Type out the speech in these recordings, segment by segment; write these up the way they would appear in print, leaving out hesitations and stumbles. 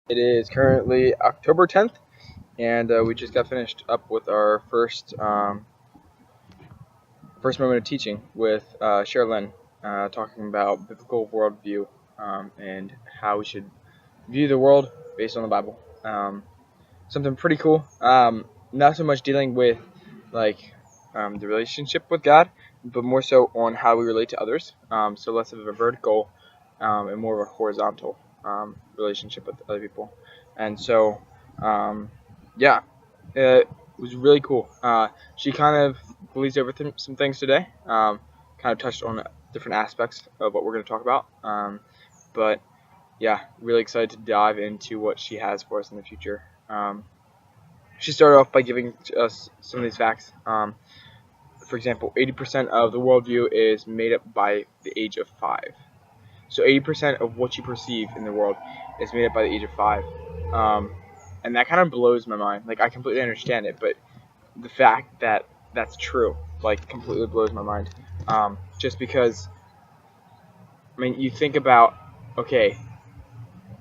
It is currently October 10th, and we just got finished up with our first moment of teaching with Cherlyn, talking about biblical worldview and how we should view the world based on the Bible. Something pretty cool. Not so much dealing with like the relationship with God, but more so on how we relate to others. So less of a vertical and more of a horizontal relationship with other people. And so, yeah, it was really cool. She kind of glazed over some things today. Kind of touched on different aspects of what we're going to talk about. But yeah, really excited to dive into what she has for us in the future. She started off by giving us some of these facts. For example, 80% of the worldview is made up by the age of 5. So 80% of what you perceive in the world is made up by the age of 5. And that kind of blows my mind. Like, I completely understand it, but the fact that that's true, like, completely blows my mind. Just because, I mean, you think about, okay,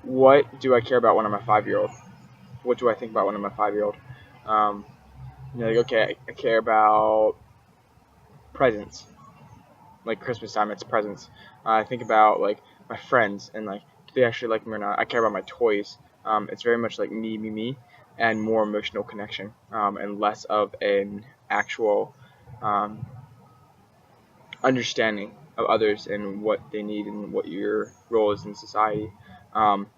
what do I care about when I'm a 5-year-old? What do I think about when I'm a 5-year-old? Um, like, okay, I care about presents. Like Christmas time, it's presents. I think about like my friends and like do they actually like me or not. I care about my toys. It's very much like me, and more emotional connection, and less of an actual um, understanding of others and what they need and what your role is in society. Um,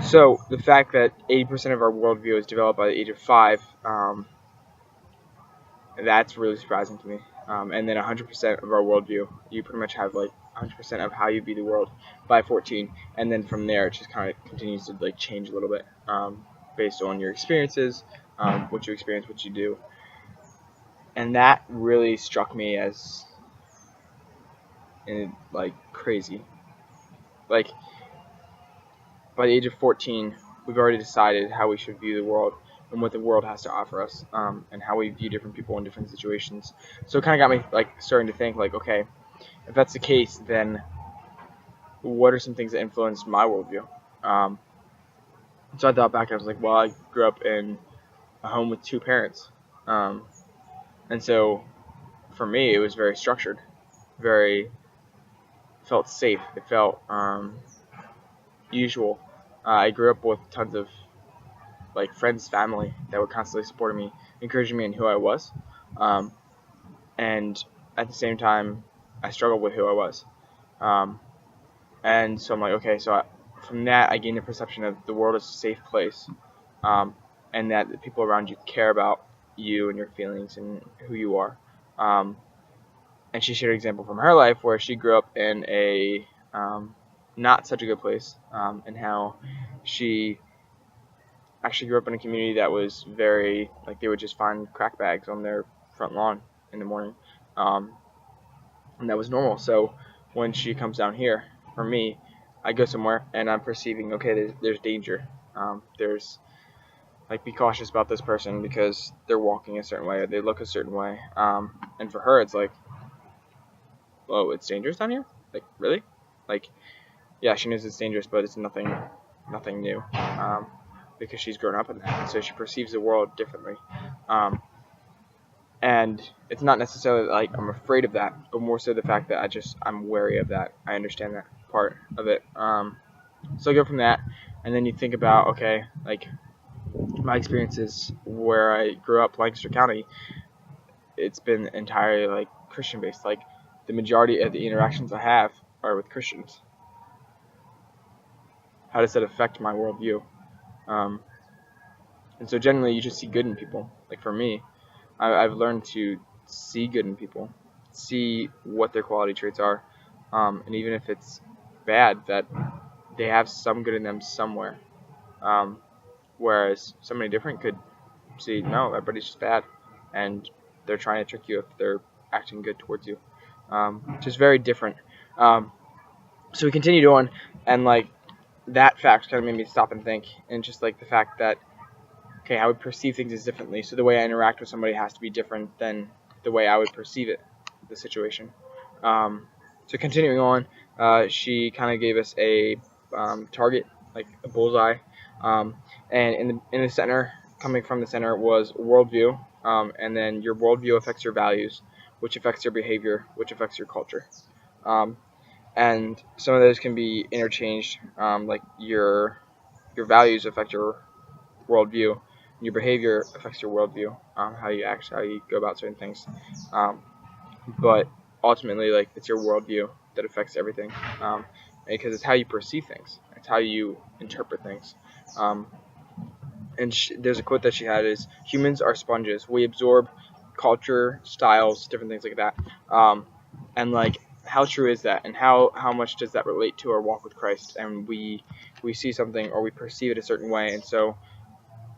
so the fact that 80% of our worldview is developed by the age of 5, that's really surprising to me. And then 100% of our worldview, you pretty much have like 100% of how you view the world by 14, and then from there it just kind of continues to like change a little bit based on your experiences, what you experience, what you do, and that really struck me as like crazy. Like by the age of 14, we've already decided how we should view the world and what the world has to offer us, and how we view different people in different situations. So it kind of got me like starting to think like, okay, if that's the case, then what are some things that influenced my worldview? Um, so I thought back and I was like, well, I grew up in a home with 2 parents. Um, and so for me, it was very structured, very felt safe. It felt usual. I grew up with tons of like friends, family that were constantly supporting me, encouraging me in who I was. Um, and at the same time, I struggled with who I was. Um, and so I'm like, okay, from that, I gained a perception of the world as a safe place, um, and that the people around you care about you and your feelings and who you are. Um, and she shared an example from her life where she grew up in a not such a good place, and how she actually grew up in a community that was very like they would just find crack bags on their front lawn in the morning, um, and that was normal. So when she comes down here, for me, I go somewhere and I'm perceiving, okay, there's danger. There's like, be cautious about this person because they're walking a certain way or they look a certain way. And for her, it's like, whoa, it's dangerous down here? Like, really? Like, yeah, she knows it's dangerous, but it's nothing new. Because she's grown up in that, so she perceives the world differently. Um, and it's not necessarily like I'm afraid of that, but more so the fact that I'm wary of that. I understand that part of it. So I go from that, and then you think about, okay, like my experiences where I grew up, Lancaster County, it's been entirely like Christian based. Like the majority of the interactions I have are with Christians. How does that affect my worldview? Um, and so generally, you just see good in people. Like for me, I've learned to see good in people, see what their quality traits are, and even if it's bad, that they have some good in them somewhere. Um, whereas somebody different could see, no, everybody's just bad, and they're trying to trick you if they're acting good towards you. Just very different. So we continued on, and like that fact kind of made me stop and think, and just like the fact that, okay, I would perceive things as differently, so the way I interact with somebody has to be different than the way I would perceive it, the situation. So continuing on, she kind of gave us a target, like a bullseye, And in the center, coming from the center, was worldview, and then your worldview affects your values, which affects your behavior, which affects your culture. And some of those can be interchanged, like your values affect your worldview, your behavior affects your worldview, how you act, how you go about certain things. But ultimately, like, it's your worldview that affects everything, because it's how you perceive things, it's how you interpret things. And there's a quote that she had is, humans are sponges. We absorb culture, styles, different things like that. And like, how true is that? And how much does that relate to our walk with Christ? And we see something, or we perceive it a certain way, and so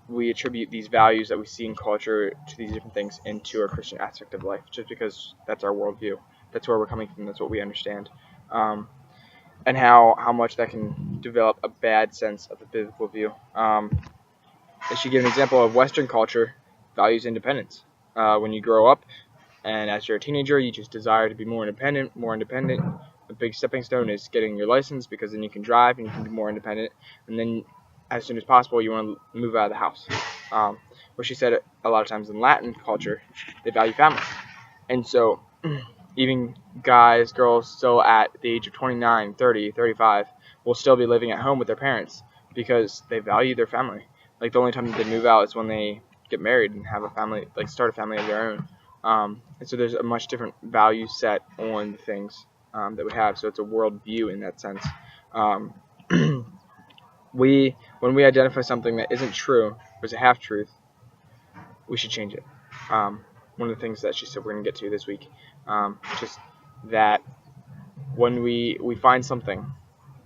we attribute these values that we see in culture to these different things into our Christian aspect of life, just because that's our worldview. That's where we're coming from. That's what we understand. And how much that can develop a bad sense of the biblical view. She gave an example of Western culture values independence. When you grow up, and as you're a teenager, you just desire to be more independent. A big stepping stone is getting your license, because then you can drive and you can be more independent. And then, as soon as possible, you want to move out of the house. What she said, a lot of times in Latin culture, they value family. And so, even guys, girls, still at the age of 29, 30, 35, will still be living at home with their parents, because they value their family. Like, the only time that they move out is when they get married and have a family, like start a family of their own. And so there's a much different value set on the things that we have. So it's a world view in that sense. When we identify something that isn't true, or is a half truth, we should change it. One of the things that she said we're going to get to this week, just that when we find something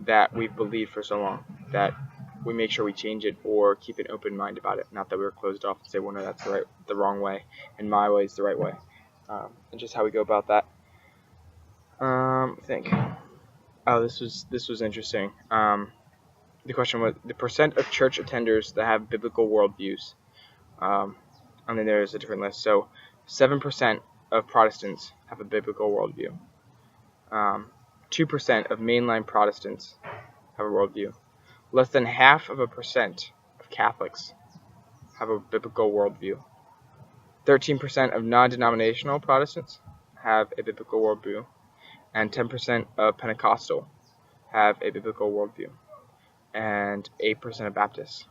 that we've believed for so long, that we make sure we change it or keep an open mind about it. Not that we're closed off and say, well, no, that's the wrong way, and my way is the right way. And just how we go about that. I think. Oh, this was interesting. The question was the percent of church attenders that have biblical worldviews. And then there's a different list. So 7% of Protestants have a biblical worldview. 2% of mainline Protestants have a worldview. Less than 0.5% of Catholics have a biblical worldview. 13% of non-denominational Protestants have a biblical worldview. And 10% of Pentecostal have a biblical worldview. And 8% of Baptists.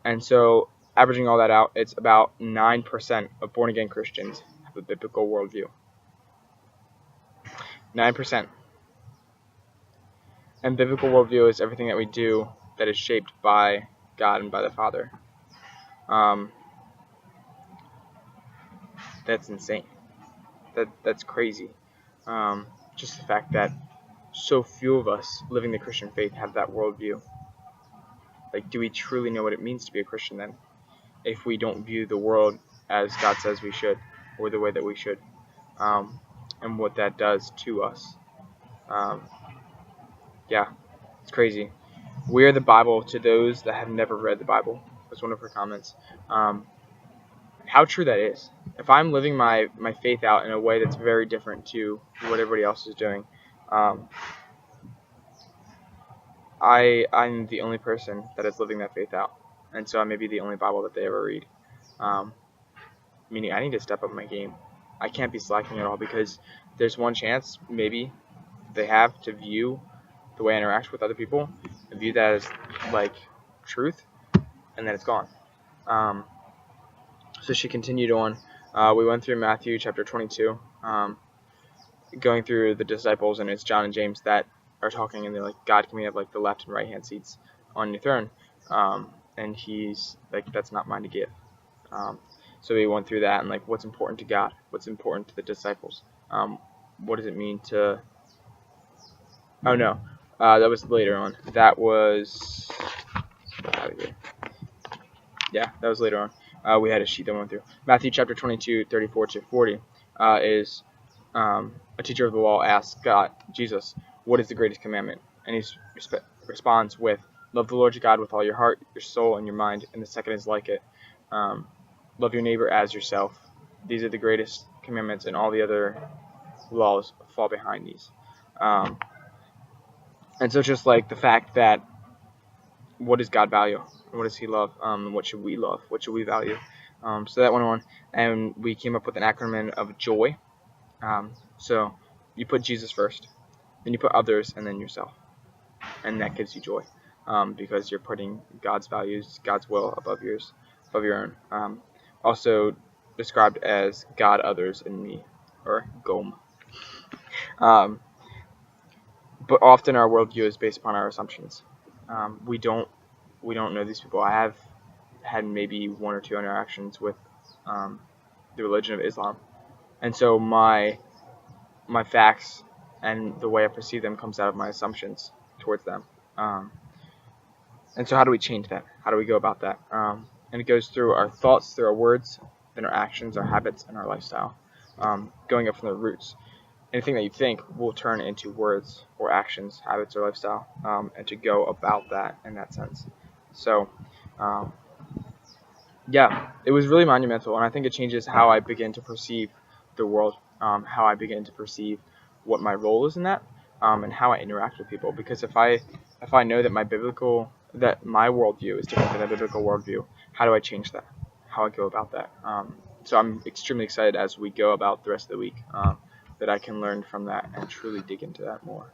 And so, averaging all that out, it's about 9% of born-again Christians have a biblical worldview. 9%. And biblical worldview is everything that we do that is shaped by God and by the Father. That's insane. That's crazy. Just the fact that so few of us living the Christian faith have that worldview. Like, do we truly know what it means to be a Christian then, if we don't view the world as God says we should, or the way that we should, and what that does to us? Yeah, it's crazy. We are the Bible to those that have never read the Bible, was one of her comments. How true that is. If I'm living my faith out in a way that's very different to what everybody else is doing, I'm the only person that is living that faith out, and so I may be the only Bible that they ever read. Meaning I need to step up my game. I can't be slacking at all, because there's one chance maybe they have to view the way I interact with other people and view that as like truth, and then it's gone. So she continued on. We went through Matthew chapter 22, going through the disciples, and it's John and James that are talking, and they're like, God, can we have like the left and right hand seats on your throne? And he's like, that's not mine to give. So we went through that, and like, what's important to God? What's important to the disciples? What does it mean to... Oh no, that was later on. That was... Yeah, that was later on. We had a sheet that went through. Matthew chapter 22, 34 to 40 is a teacher of the law asks God, Jesus, what is the greatest commandment? And he responds with, love the Lord your God with all your heart, your soul, and your mind. And the second is like it. Love your neighbor as yourself. These are the greatest commandments, and all the other laws fall behind these. And so just like the fact that what does God value? What does He love? What should we love? What should we value? So that went on, and we came up with an acronym of JOY. So you put Jesus first, then you put others, and then yourself, and that gives you joy, because you're putting God's values, God's will above yours, above your own. Also described as God, others, and me, or GOM. Um, but often our worldview is based upon our assumptions. We don't know these people. I have had maybe 1 or 2 interactions with the religion of Islam, and so my facts and the way I perceive them comes out of my assumptions towards them. And so how do we change that? How do we go about that? And it goes through our thoughts, through our words, then our actions, our habits, and our lifestyle. Going up from the roots. Anything that you think will turn into words or actions, habits, or lifestyle, and to go about that in that sense. So, yeah, it was really monumental, and I think it changes how I begin to perceive the world, how I begin to perceive what my role is in that, and how I interact with people. Because if I know that my worldview is different than the biblical worldview, how do I change that? How I go about that? So I'm extremely excited as we go about the rest of the week, that I can learn from that and truly dig into that more.